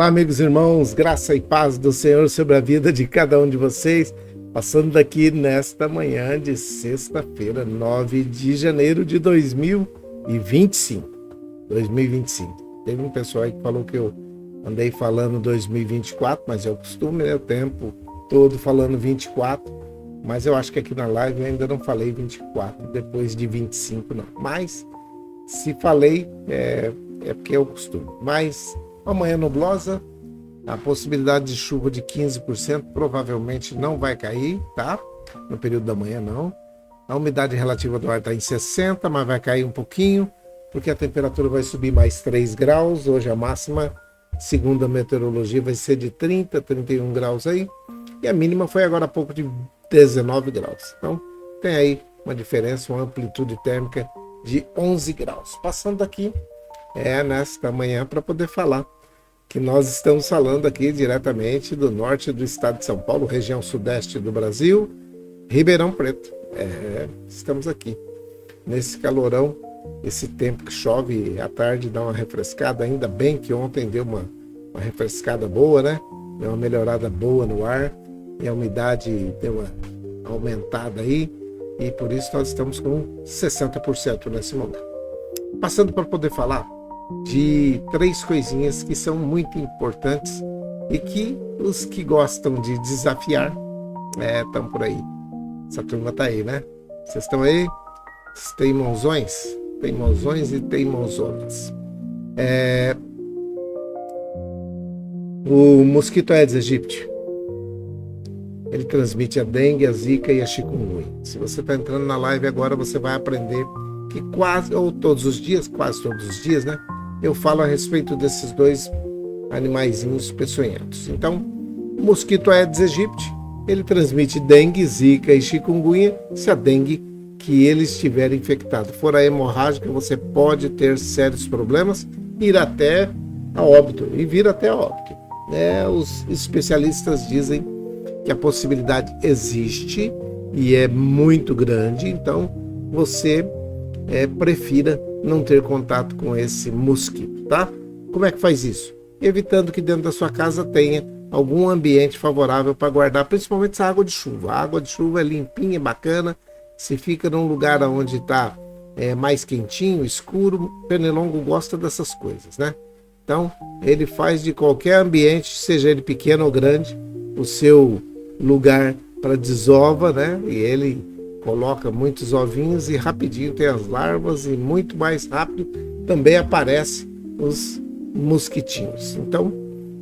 Olá, amigos e irmãos, graça e paz do Senhor sobre a vida de cada um de vocês, passando daqui nesta manhã de sexta-feira, 9 de janeiro de 2025. Teve um pessoal aí que falou que eu andei falando 2024, mas é o costume, né? O tempo todo falando 24, mas eu acho que aqui na live eu ainda não falei 24, depois de 25 não. Mas se falei, é porque é o costume. Mas amanhã nublosa, a possibilidade de chuva de 15%, provavelmente não vai cair, tá? No período da manhã não. A umidade relativa do ar está em 60%, mas vai cair um pouquinho, porque a temperatura vai subir mais 3 graus. Hoje a máxima, segundo a meteorologia, vai ser de 30, 31 graus aí. E a mínima foi agora há pouco de 19 graus. Então tem aí uma diferença, uma amplitude térmica de 11 graus. Passando aqui nesta manhã para poder falar que nós estamos falando aqui diretamente do norte do estado de São Paulo, região sudeste do Brasil, Ribeirão Preto. Estamos aqui nesse calorão, esse tempo que chove à tarde dá uma refrescada, ainda bem que ontem deu uma refrescada boa, né? Deu uma melhorada boa no ar e a umidade deu uma aumentada aí e por isso nós estamos com 60% nesse momento. Passando para poder falar de 3 coisinhas que são muito importantes e que os que gostam de desafiar estão por aí. Essa turma tá aí, né? Vocês estão aí? Teimosões e teimosonas. O mosquito Aedes aegypti, ele transmite a dengue, a zika e a chikungunya. Se você está entrando na live agora, você vai aprender que quase todos os dias, né? Eu falo a respeito desses 2 animaizinhos peçonhentos. Então, o mosquito Aedes aegypti, ele transmite dengue, zika e chikungunya. Se a dengue que ele estiver infectado for a hemorrágica, você pode ter sérios problemas, ir até a óbito e vir até a óbito. Os especialistas dizem que a possibilidade existe e é muito grande, então você prefira não ter contato com esse mosquito, tá? Como é que faz isso? Evitando que dentro da sua casa tenha algum ambiente favorável para guardar, principalmente essa água de chuva. A água de chuva é limpinha, bacana. Se fica num lugar onde está mais quentinho, escuro, pernilongo gosta dessas coisas, né? Então, ele faz de qualquer ambiente, seja ele pequeno ou grande, o seu lugar para desova, né? E ele coloca muitos ovinhos e rapidinho tem as larvas e muito mais rápido também aparecem os mosquitinhos. Então,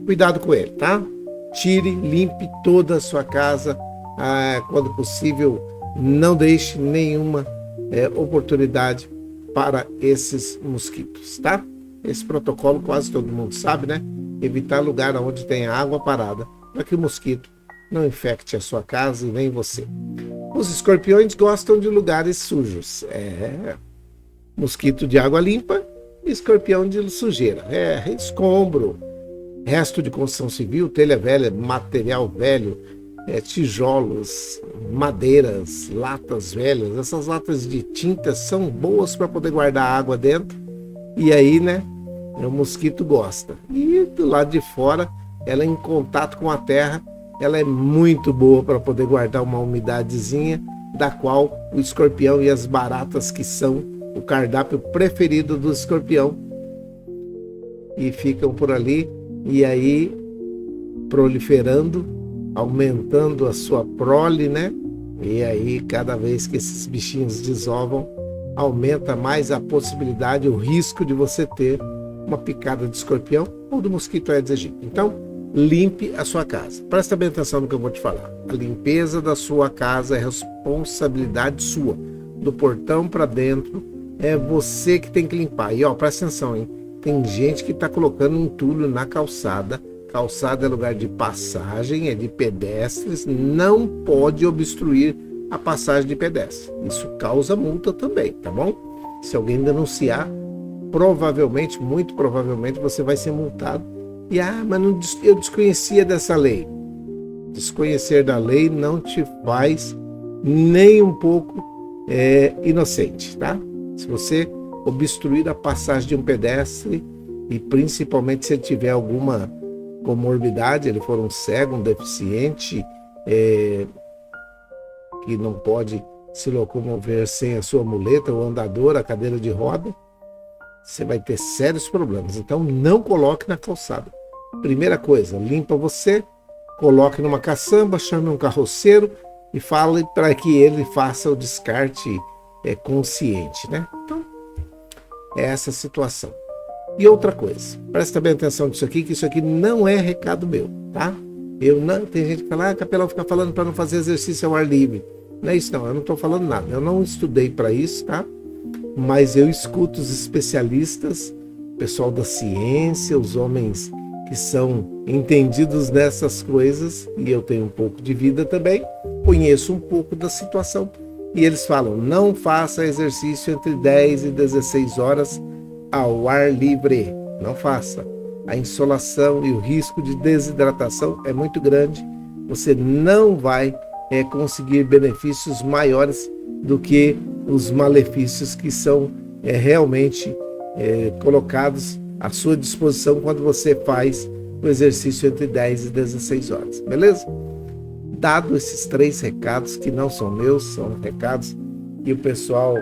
cuidado com ele, tá? Tire, limpe toda a sua casa, quando possível, não deixe nenhuma oportunidade para esses mosquitos, tá? Esse protocolo quase todo mundo sabe, né? Evitar lugar onde tem água parada, para que o mosquito não infecte a sua casa e nem você. Os escorpiões gostam de lugares sujos. Mosquito de água limpa, escorpião de sujeira. Escombro, resto de construção civil, telha velha, material velho, tijolos, madeiras, latas velhas. Essas latas de tinta são boas para poder guardar água dentro. E aí, né, o mosquito gosta. E do lado de fora, ela em contato com a terra, ela é muito boa para poder guardar uma umidadezinha, da qual o escorpião e as baratas, que são o cardápio preferido do escorpião, e ficam por ali, e aí proliferando, aumentando a sua prole, né? E aí cada vez que esses bichinhos desovam, aumenta mais a possibilidade, o risco de você ter uma picada de escorpião ou do mosquito Aedes aegypti. Então, limpe a sua casa. Presta bem atenção no que eu vou te falar. A limpeza da sua casa é responsabilidade sua. Do portão para dentro, é você que tem que limpar. E presta atenção, hein? Tem gente que está colocando entulho na calçada. Calçada é lugar de passagem, é de pedestres. Não pode obstruir a passagem de pedestres. Isso causa multa também, tá bom? Se alguém denunciar, muito provavelmente você vai ser multado. Mas eu desconhecia dessa lei. Desconhecer da lei não te faz nem um pouco inocente, tá? Se você obstruir a passagem de um pedestre, e principalmente se ele tiver alguma comorbidade, ele for um cego, um deficiente, que não pode se locomover sem a sua muleta, o andador, a cadeira de roda, você vai ter sérios problemas. Então não coloque na calçada. Primeira coisa, limpa você, coloque numa caçamba, chame um carroceiro e fale para que ele faça o descarte consciente, né? Então, é essa a situação. E outra coisa, presta bem atenção nisso aqui, que isso aqui não é recado meu, tá? Tem gente que fala, capelão fica falando para não fazer exercício ao ar livre. Não é isso não, eu não estou falando nada. Eu não estudei para isso, tá? Mas eu escuto os especialistas, o pessoal da ciência, os homens que são entendidos nessas coisas, e eu tenho um pouco de vida também, conheço um pouco da situação, e eles falam, não faça exercício entre 10 e 16 horas ao ar livre, não faça. A insolação e o risco de desidratação é muito grande, você não vai conseguir benefícios maiores do que os malefícios que são realmente colocados à sua disposição quando você faz o exercício entre 10 e 16 horas, beleza? Dado esses 3 recados, que não são meus, são recados que o pessoal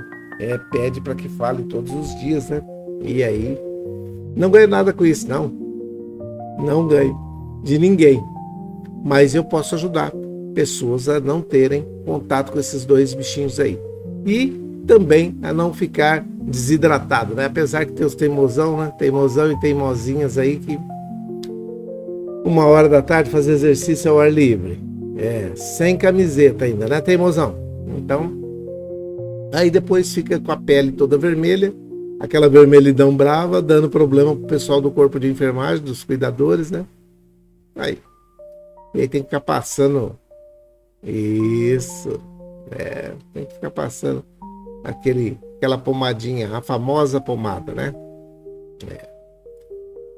pede para que fale todos os dias, né? E aí, não ganho nada com isso, não ganho de ninguém, mas eu posso ajudar pessoas a não terem contato com esses 2 bichinhos aí. E também a não ficar desidratado, né? Apesar que tem os teimosão, né? Teimosão e teimosinhas aí que 1h da tarde fazer exercício ao ar livre. Sem camiseta ainda, né, teimosão? Então, aí depois fica com a pele toda vermelha, aquela vermelhidão brava, dando problema pro pessoal do corpo de enfermagem, dos cuidadores, né? E aí tem que ficar passando isso. Tem que ficar passando aquela pomadinha, a famosa pomada, né?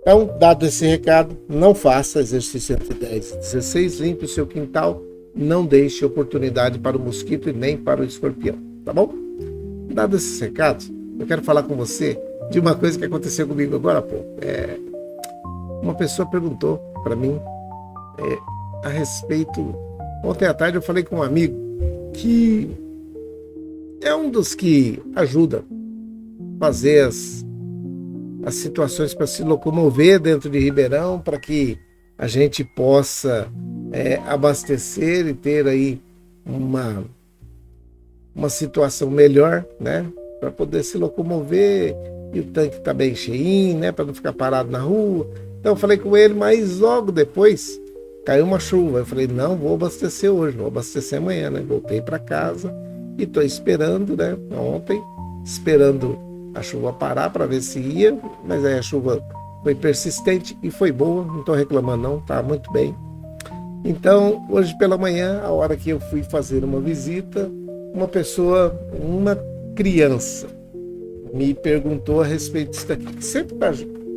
Então, dado esse recado, não faça exercício entre 10 e 16, limpe o seu quintal, não deixe oportunidade para o mosquito e nem para o escorpião, tá bom? Dado esses recados, eu quero falar com você de uma coisa que aconteceu comigo agora há pouco. Uma pessoa perguntou para mim a respeito... Ontem à tarde eu falei com um amigo que é um dos que ajuda a fazer as situações para se locomover dentro de Ribeirão, para que a gente possa abastecer e ter aí uma situação melhor, né? Para poder se locomover, e o tanque está bem cheinho, né? Para não ficar parado na rua. Então eu falei com ele, mas logo depois caiu uma chuva. Eu falei, não vou abastecer hoje, vou abastecer amanhã, né? Voltei para casa e estou esperando, né? Ontem, esperando a chuva parar para ver se ia, mas aí a chuva foi persistente e foi boa, não estou reclamando não, tá muito bem. Então, hoje pela manhã, a hora que eu fui fazer uma visita, uma criança, me perguntou a respeito disso daqui, que sempre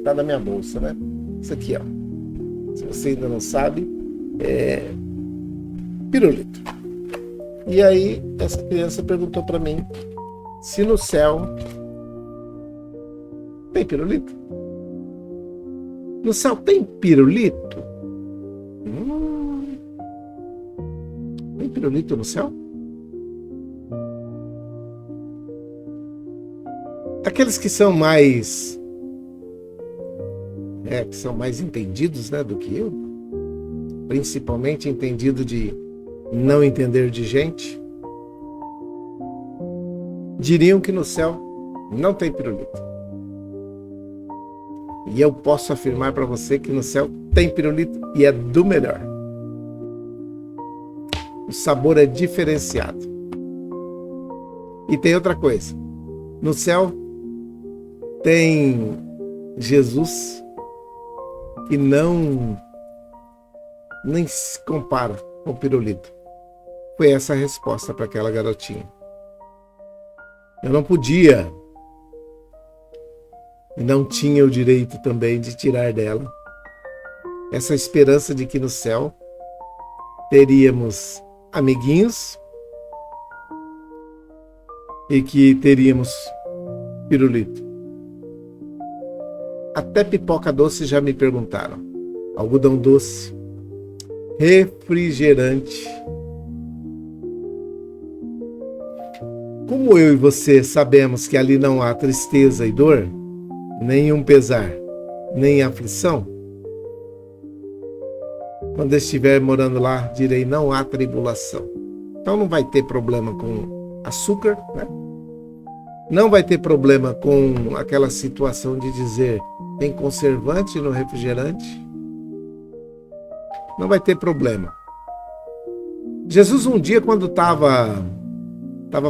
tá na minha bolsa, né? Isso aqui, ó. Se você ainda não sabe, é pirulito. E aí, essa criança perguntou para mim se no céu tem pirulito? No céu tem pirulito? Tem pirulito no céu? Aqueles que são mais entendidos, né, do que eu, principalmente entendido de não entender de gente, diriam que no céu não tem pirulito. E eu posso afirmar para você que no céu tem pirulito e é do melhor. O sabor é diferenciado. E tem outra coisa. No céu tem Jesus que nem se compara com o pirulito. Foi essa a resposta para aquela garotinha. Eu não podia e não tinha o direito também de tirar dela essa esperança de que no céu teríamos amiguinhos e que teríamos pirulito. Até pipoca doce já me perguntaram. algodão doce, refrigerante. Como eu e você sabemos que ali não há tristeza e dor, nenhum pesar, nem aflição, quando estiver morando lá, direi, não há tribulação. Então não vai ter problema com açúcar, né? Não vai ter problema com aquela situação de dizer tem conservante no refrigerante. Não vai ter problema. Jesus um dia, quando estava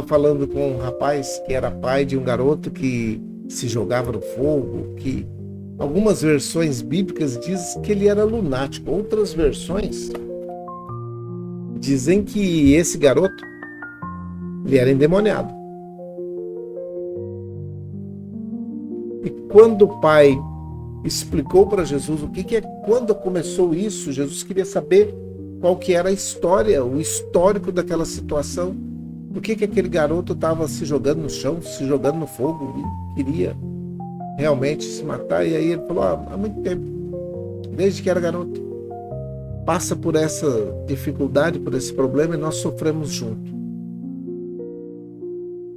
falando com um rapaz que era pai de um garoto que se jogava no fogo, que algumas versões bíblicas dizem que ele era lunático, outras versões dizem que esse garoto ele era endemoniado. E quando o pai explicou para Jesus o que é, quando começou isso, Jesus queria saber qual que era a história, o histórico daquela situação. Por que aquele garoto estava se jogando no chão, se jogando no fogo e queria realmente se matar? E aí ele falou, há muito tempo, desde que era garoto, passa por essa dificuldade, por esse problema e nós sofremos junto.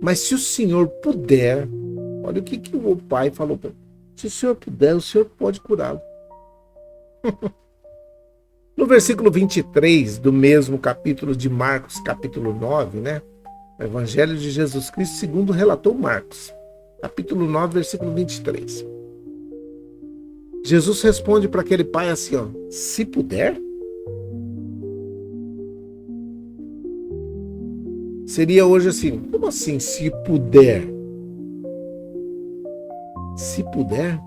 Mas se o Senhor puder, olha o que o pai falou para ele, se o Senhor puder, o Senhor pode curá-lo. No versículo 23 do mesmo capítulo de Marcos, capítulo 9, né? O Evangelho de Jesus Cristo segundo relatou Marcos, capítulo 9, versículo 23. Jesus responde para aquele pai assim, ó, se puder? Seria hoje assim, como assim se puder? Se puder?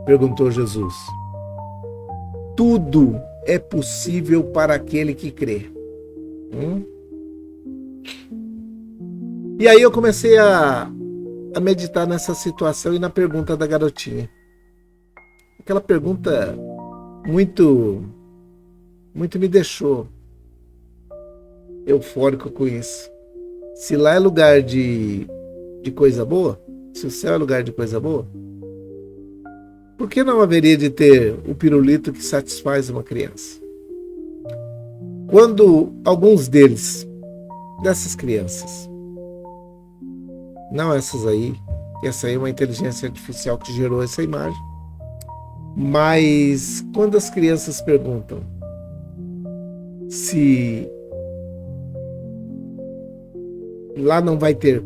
Perguntou Jesus. Tudo é possível para aquele que crê. E aí eu comecei a meditar nessa situação e na pergunta da garotinha. Aquela pergunta muito me deixou eufórico com isso. Se lá é lugar de coisa boa, se o céu é lugar de coisa boa, por que não haveria de ter o pirulito que satisfaz uma criança? Quando alguns dessas crianças, não essas aí, essa aí é uma inteligência artificial que gerou essa imagem, mas quando as crianças perguntam se lá não vai ter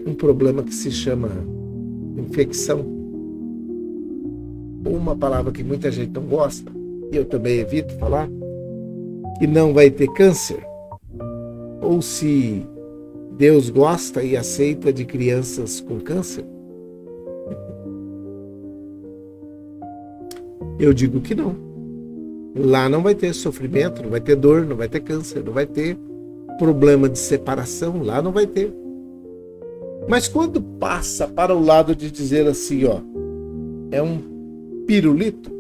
um problema que se chama infecção, ou uma palavra que muita gente não gosta, e eu também evito falar, que não vai ter câncer, ou se Deus gosta e aceita de crianças com câncer? Eu digo que não. Lá não vai ter sofrimento, não vai ter dor, não vai ter câncer, não vai ter problema de separação, lá não vai ter. Mas quando passa para o lado de dizer assim, ó, é um pirulito,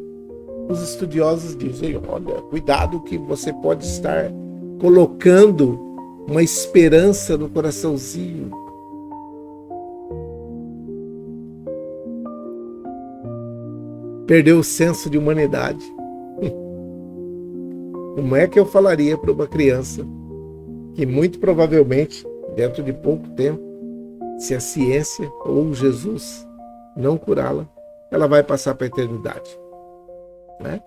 os estudiosos dizem, olha, cuidado que você pode estar colocando uma esperança no coraçãozinho. Perdeu o senso de humanidade. Como é que eu falaria para uma criança que muito provavelmente, dentro de pouco tempo, se a ciência ou Jesus não curá-la, ela vai passar para a eternidade, né?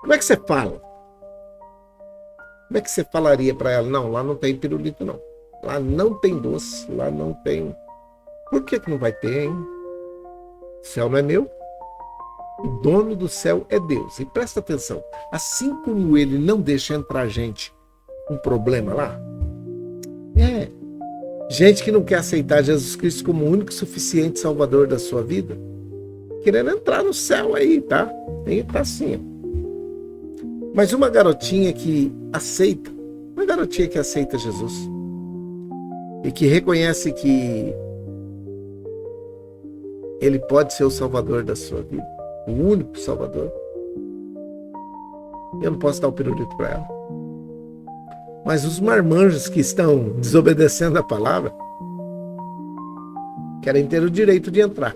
Como é que você fala? Como é que você falaria para ela? Não, lá não tem pirulito, não. Lá não tem doce, lá não tem... Por que não vai ter, hein? O céu não é meu? O dono do céu é Deus. E presta atenção, assim como ele não deixa entrar gente com problema lá, gente que não quer aceitar Jesus Cristo como o único e suficiente salvador da sua vida, querendo entrar no céu aí, tá? Tem que estar assim. Mas uma garotinha que aceita Jesus e que reconhece que ele pode ser o salvador da sua vida, o único salvador, eu não posso dar o pirulito para ela. Mas os marmanjos que estão desobedecendo a palavra querem ter o direito de entrar.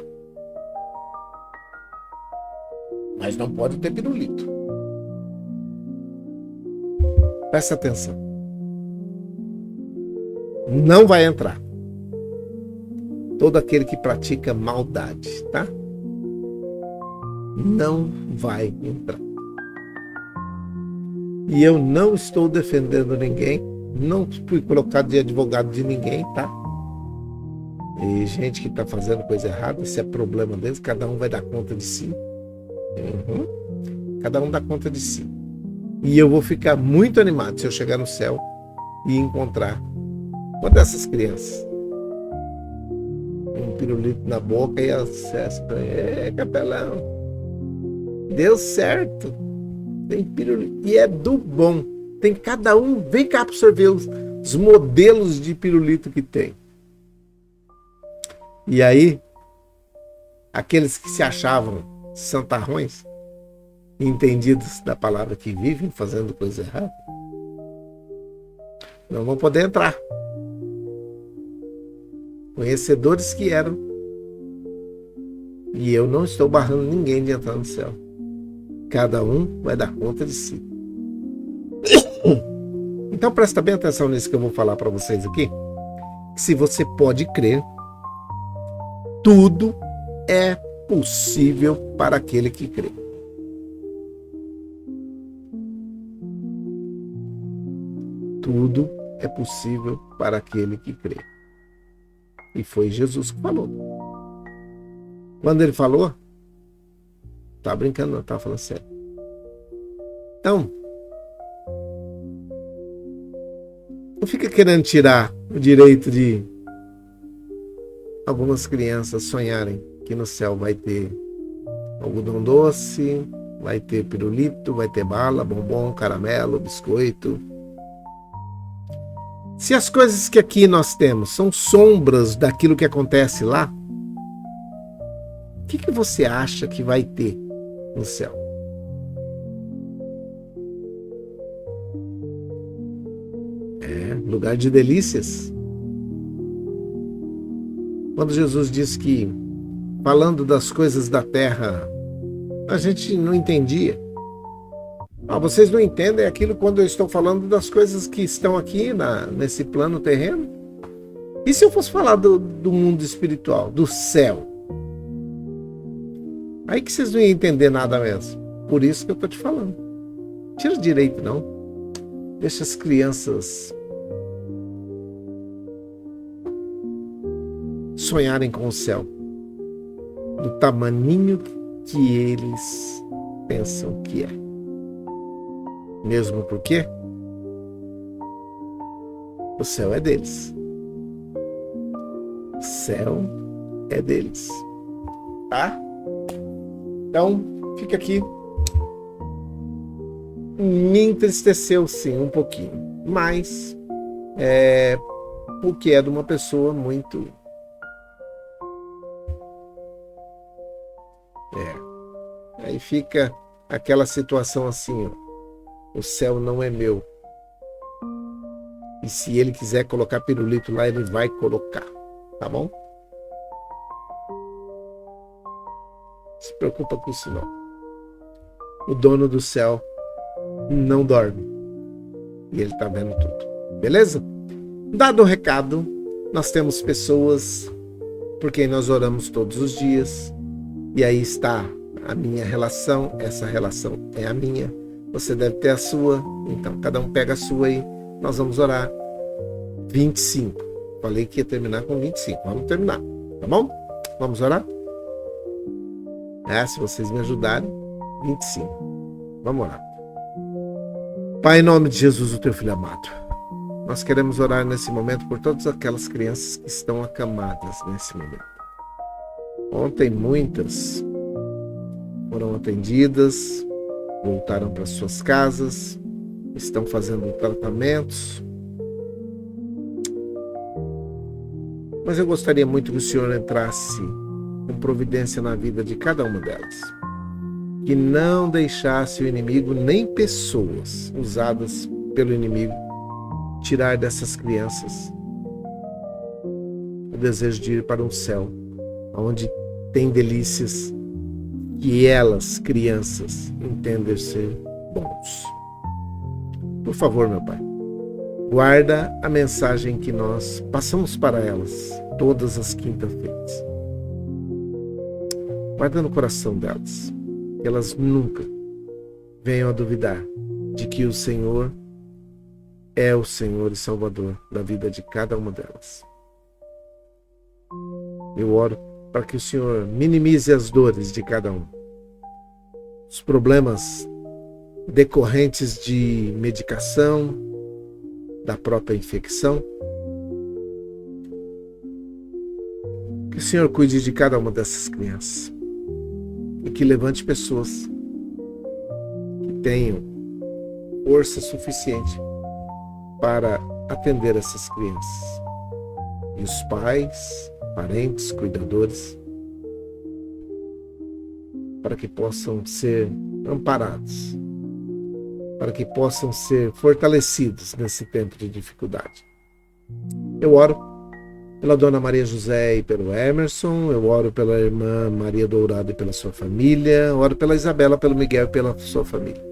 mas não pode ter pirulito. Presta atenção. Não vai entrar. Todo aquele que pratica maldade, tá? Não vai entrar. E eu não estou defendendo ninguém, não fui colocado de advogado de ninguém, tá? E gente que está fazendo coisa errada, esse é problema deles, cada um vai dar conta de si. Cada um dá conta de si. E eu vou ficar muito animado se eu chegar no céu e encontrar uma dessas crianças. Um pirulito na boca e acesso. Capelão, deu certo. Tem pirulito. E é do bom. Tem cada um. Vem cá para você ver os modelos de pirulito que tem. E aí, aqueles que se achavam santarrões, entendidos da palavra, que vivem fazendo coisa errada, não vão poder entrar. Conhecedores que eram. E eu não estou barrando ninguém de entrar no céu. Cada um vai dar conta de si. Então presta bem atenção nisso que eu vou falar para vocês aqui. Se você pode crer, tudo é possível para aquele que crê. Tudo é possível para aquele que crê. E foi Jesus que falou. Quando ele falou, tá brincando, não, tá falando sério. Então, não fica querendo tirar o direito de algumas crianças sonharem que no céu vai ter algodão doce, vai ter pirulito, vai ter bala, bombom, caramelo, biscoito. Se as coisas que aqui nós temos são sombras daquilo que acontece lá, o que você acha que vai ter no céu? Lugar de delícias. Quando Jesus disse que, falando das coisas da terra, a gente não entendia. Vocês não entendem aquilo quando eu estou falando das coisas que estão aqui nesse plano terreno? E se eu fosse falar do mundo espiritual, do céu? Aí que vocês não iam entender nada mesmo. Por isso que eu estou te falando. Tira direito, não. Deixa as crianças sonharem com o céu do tamaninho que eles pensam que é. Mesmo porque o céu é deles. O céu é deles. Tá? Então, fica aqui. Me entristeceu sim, um pouquinho. Mas porque é de uma pessoa muito... Aí fica aquela situação assim, ó. O céu não é meu. E se ele quiser colocar pirulito lá, ele vai colocar. Tá bom? Não se preocupa com isso não. O dono do céu não dorme. E ele tá vendo tudo. Beleza? Dado o recado, nós temos pessoas por quem nós oramos todos os dias. E aí está a minha relação. Essa relação é a minha. Você deve ter a sua. Então, cada um pega a sua aí. Nós vamos orar. 25. Falei que ia terminar com 25. Vamos terminar. Tá bom? Vamos orar? Se vocês me ajudarem. 25. Vamos orar. Pai, em nome de Jesus, o teu filho amado, nós queremos orar nesse momento por todas aquelas crianças que estão acamadas nesse momento. Ontem muitas foram atendidas, voltaram para suas casas, estão fazendo tratamentos. Mas eu gostaria muito que o Senhor entrasse com providência na vida de cada uma delas. Que não deixasse o inimigo, nem pessoas usadas pelo inimigo, tirar dessas crianças o desejo de ir para um céu, onde tem delícias que elas, crianças, entendem ser bons. Por favor, meu Pai, guarda a mensagem que nós passamos para elas todas as quintas-feiras. Guarda no coração delas, que elas nunca venham a duvidar de que o Senhor é o Senhor e Salvador da vida de cada uma delas. Eu oro para que o Senhor minimize as dores de cada um, os problemas decorrentes de medicação, da própria infecção. Que o Senhor cuide de cada uma dessas crianças e que levante pessoas que tenham força suficiente para atender essas crianças. E os pais, parentes, cuidadores, para que possam ser amparados, para que possam ser fortalecidos nesse tempo de dificuldade. Eu oro pela Dona Maria José e pelo Emerson, eu oro pela irmã Maria Dourado e pela sua família, oro pela Isabela, pelo Miguel e pela sua família.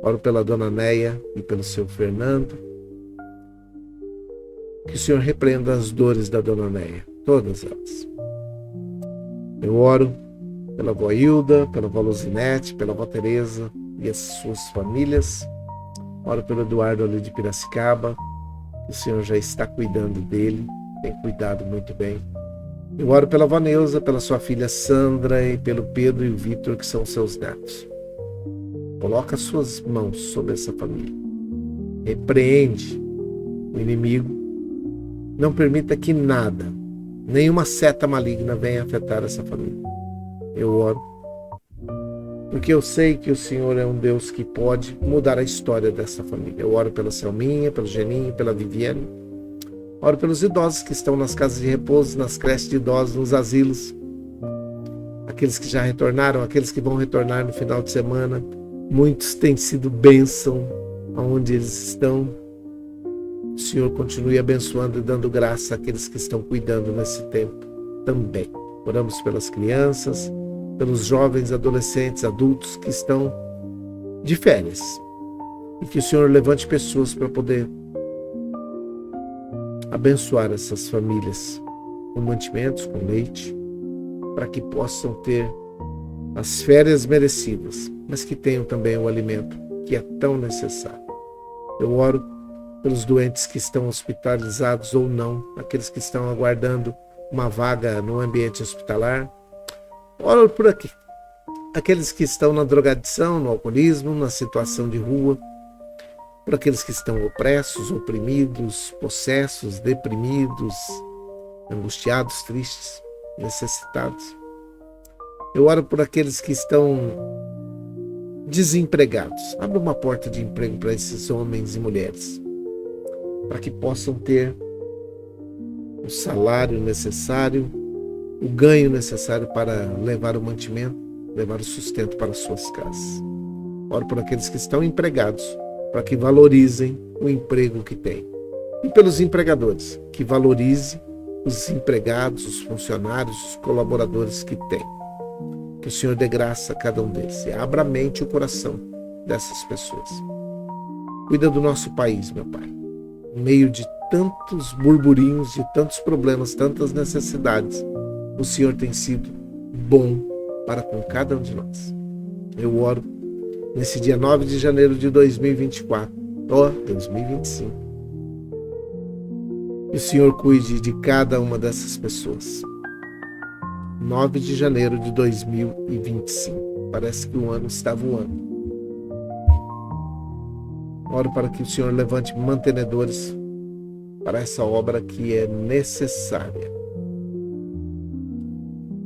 Oro pela Dona Neia e pelo seu Fernando. Que o Senhor repreenda as dores da Dona Neia, todas elas. Eu oro pela avó Hilda, pela avó Luzinete, pela avó Tereza e as suas famílias. Oro pelo Eduardo ali de Piracicaba. O Senhor já está cuidando dele, tem cuidado muito bem. Eu oro pela avó Neuza, pela sua filha Sandra e pelo Pedro e o Vitor, que são seus netos. Coloca as suas mãos sobre essa família. Repreende o inimigo. Não permita que nada, nenhuma seta maligna venha afetar essa família. Eu oro, porque eu sei que o Senhor é um Deus que pode mudar a história dessa família. Eu oro pela Selminha, pelo Geninho, pela Viviane. Oro pelos idosos que estão nas casas de repouso, nas creches de idosos, nos asilos. Aqueles que já retornaram, aqueles que vão retornar no final de semana. Muitos têm sido bênção aonde eles estão. O Senhor continue abençoando e dando graça àqueles que estão cuidando nesse tempo também. Oramos pelas crianças, pelos jovens, adolescentes, adultos que estão de férias. E que o Senhor levante pessoas para poder abençoar essas famílias com mantimentos, com leite, para que possam ter as férias merecidas, mas que tenham também o alimento que é tão necessário. Eu oro pelos doentes que estão hospitalizados ou não, aqueles que estão aguardando uma vaga no ambiente hospitalar. Oro por aqui, aqueles que estão na drogadição, no alcoolismo, na situação de rua, por aqueles que estão opressos, oprimidos, possessos, deprimidos, angustiados, tristes, necessitados. Eu oro por aqueles que estão desempregados. Abra uma porta de emprego para esses homens e mulheres, para que possam ter o salário necessário, o ganho necessário para levar o mantimento, levar o sustento para suas casas. Oro por aqueles que estão empregados, para que valorizem o emprego que têm. E pelos empregadores, que valorizem os empregados, os funcionários, os colaboradores que têm. Que o Senhor dê graça a cada um deles e abra a mente e o coração dessas pessoas. Cuida do nosso país, meu Pai. No meio de tantos burburinhos, de tantos problemas, tantas necessidades, o Senhor tem sido bom para com cada um de nós. Eu oro nesse dia 9 de janeiro de 2024, 2025. Que o Senhor cuide de cada uma dessas pessoas. 9 de janeiro de 2025. Parece que o ano está voando. Oro para que o Senhor levante mantenedores para essa obra que é necessária.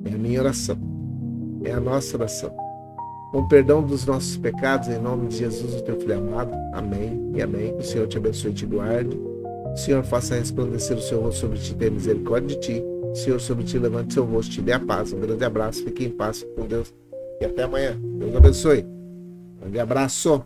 É a minha oração. É a nossa oração. Com perdão dos nossos pecados, em nome de Jesus, o teu Filho amado. Amém e amém. Que o Senhor te abençoe e te guarde. O Senhor faça resplandecer o seu rosto sobre ti e tenha misericórdia de ti. O Senhor sobre ti levante seu rosto e te dê a paz. Um grande abraço. Fique em paz com Deus. E até amanhã. Deus abençoe. Um grande abraço.